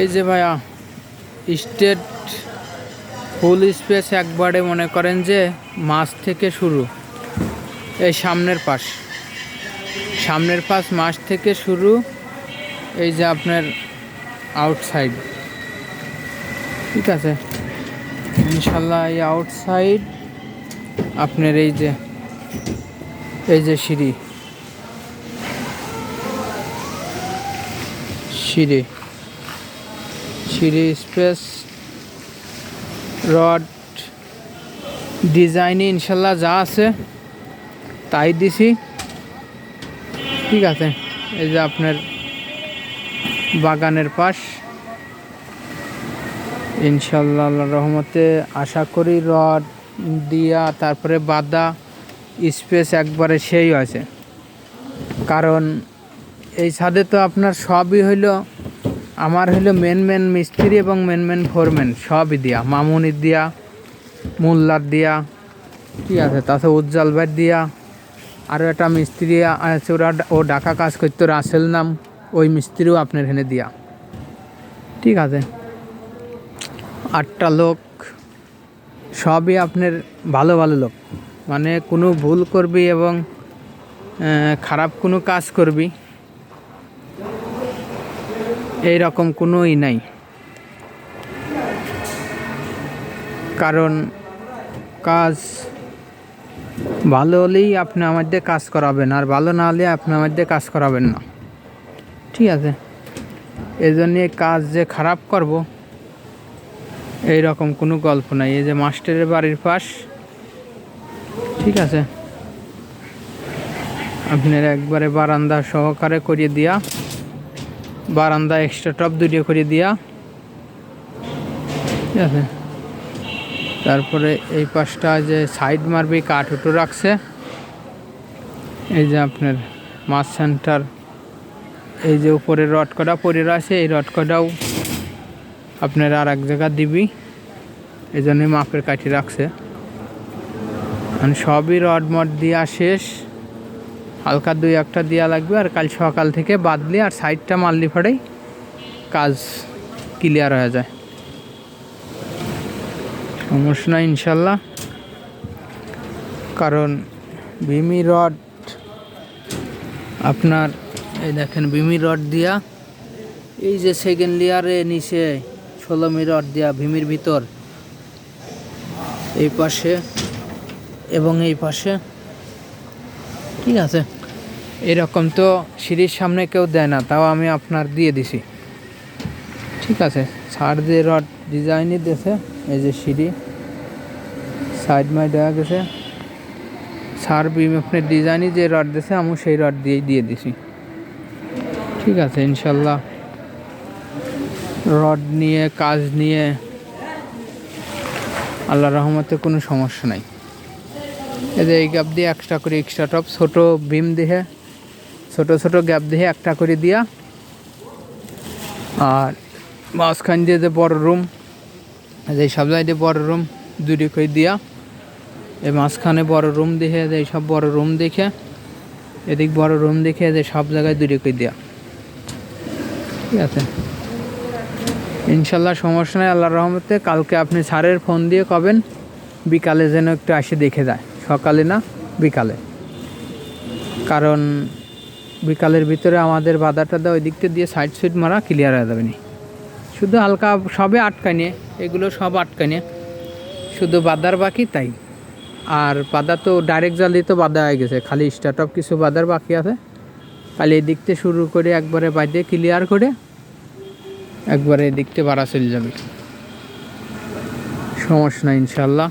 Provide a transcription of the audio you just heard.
এই যে ভাইয়া স্টেট ফুল স্পেস একবারে মনে করেন যে মাছ থেকে শুরু, এই সামনের পাশ মাছ থেকে শুরু, এই যে আপনার আউটসাইড। ঠিক আছে, ইনশাল্লাহ এই আউটসাইড আপনার এই যে সিঁড়ি স্পেস রড ডিজাইনে ইনশাল্লাহ যা আছে তাই দিছি। ঠিক আছে, এই যে আপনার বাগানের পাশ ইনশাল্লাহ আল্লাহর রহমতে আশা করি রড দিয়া তারপরে বাদা স্পেস একবারে সেই আছে। কারণ এই ছাদে তো আপনার সবই হইলো আমার মেন মিস্ত্রি এবং মেন ফোরম্যান সবই দিয়া, মামুনির দিয়া, মোল্লার দিয়া। ঠিক আছে, তাছাড়া উজ্জ্বল ভাই দিয়া, আরও একটা মিস্ত্রি আছে, ও ঢাকা কাজ করতো, রাসেল নাম, ওই মিস্ত্রিও আপনার এখানে দিয়া। ঠিক আছে, 8টা লোক, সবই আপনার ভালো লোক, মানে কোনো ভুল করবি এবং খারাপ কোনো কাজ করবি এই রকম কোনো নাই। কারণ কাজ ভালো হলেই আপনি আমার দিয়ে কাজ করাবেন, আর ভালো না হলে আপনি আমার দিয়ে কাজ করাবেন না। ঠিক আছে, এই জন্যে কাজ যে খারাপ করব এই রকম কোনো গল্প নাই। এই যে মাস্টারের বাড়ির পাশ, ঠিক আছে, আপনার একবারে বারান্দা সহকারে করিয়ে দিয়া, বারান্দা এক্সট্রা টপ 2 করে দিয়া। ঠিক আছে, তারপরে এই পাশটা যে সাইড মারবি কাঠ উঠো রাখছে। এই যে আপনার মাছ সেন্টার, এই যে উপরে রড কটা পরে আছে, এই রড কটাও আপনার আর এক জায়গা দিবি, এই জন্যই মাপের কাঠি রাখছে। মানে সবই রড মড দিয়া শেষ, হালকা 2-1টা দেওয়া লাগবে। আর কাল সকাল থেকে বাদলি আর সাইডটা মারলি পরেই কাজ ক্লিয়ার হয়ে যায়, সমস্যা নাই ইনশাল্লাহ। কারণ ভিমি রড আপনার এই দেখেন ভিমি রড দিয়া, এই যে সেকেন্ড লেয়ারে নিচে 16 মি রড দিয়া ভিমির ভিতর এই পাশে এবং এই পাশে। ঠিক আছে, এরকম তো সিঁড়ির সামনে কেউ দেয় না, তাও আমি আপনার দিয়ে দিছি। ঠিক আছে, ছাড় দিয়ে রড ডিজাইনই দিয়েছে, এই যে সিঁড়ি সাইড মাই দেওয়া গেছে, ছাড় বিম আপনার ডিজাইনই যে রড দিয়েছে আমি সেই রড দিয়েই দিয়ে দিছি। ঠিক আছে, ইনশাল্লাহ রড নিয়ে কাজ নিয়ে আল্লাহর রহমতে কোনো সমস্যা নাই। এই যে এই গ্যাপ দিয়ে এক্সট্রা টপ ছোটো বিম দিয়ে ছোট গ্যাপ দিয়ে একটা করে দিয়া, আর মাঝখান দিয়ে যে বড় রুম, এই সব জায়গায় বড় রুম 2 করে দিয়া, এই মাঝখানে বড় রুম দেখে এই সব বড় রুম দেখে, এদিক বড় রুম দেখে যে সব জায়গায় 2 করে দিয়া। ঠিক আছে, ইনশাল্লাহ সমস্যা নাই আল্লাহর রহমতে। কালকে আপনি স্যারের ফোন দিয়ে কবেন বিকালে যেন একটু এসে দেখে যায়, সকালে না বিকালে। কারণ বিকালের ভিতরে আমাদের বাধাটা ওই দিকটা দিয়ে সাইড মারা ক্লিয়ার হয়ে যাবে না, শুধু হালকা সবে আটকানে, এগুলো সব আটকানে শুধু বাদার বাকি তাই। আর বাদা তো ডাইরেক্ট জাল দিয়ে তো বাধা হয়ে গেছে, খালি স্টার্টআপ কিছু বাদার বাকি আছে। খালি এই দিকতে শুরু করে একবারে বাইরে ক্লিয়ার করে একবারে এই দিকতে বাড়া চলে যাবে, সমস্যা নাই ইনশাল্লাহ।